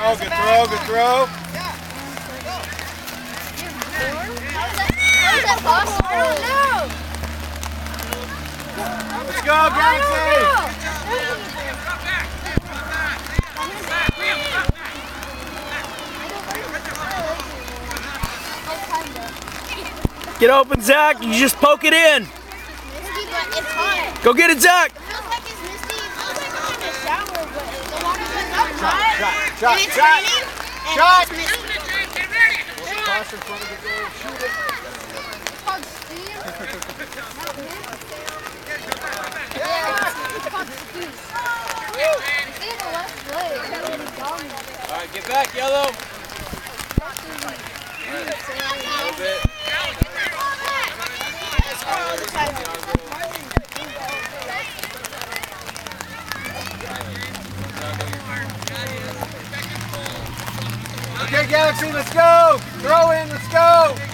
throw, good throw, good throw. How is that possible? I don't know. Let's go, Galaxy! Get open, Zach. You just poke it in. Misty, but it's hot. Go get it, Zach. It feels like it's misty. It feels like I'm in a shower, but the water's like up hot. Shot, And it's shot, raining. shot. And it's misty. Cross in front of the goal, shoot it. It's called Steve. It's called Steve. Stay in the left leg. All right, get back, Yellow. A little bit. Okay, Galaxy, let's go. Throw in, let's go.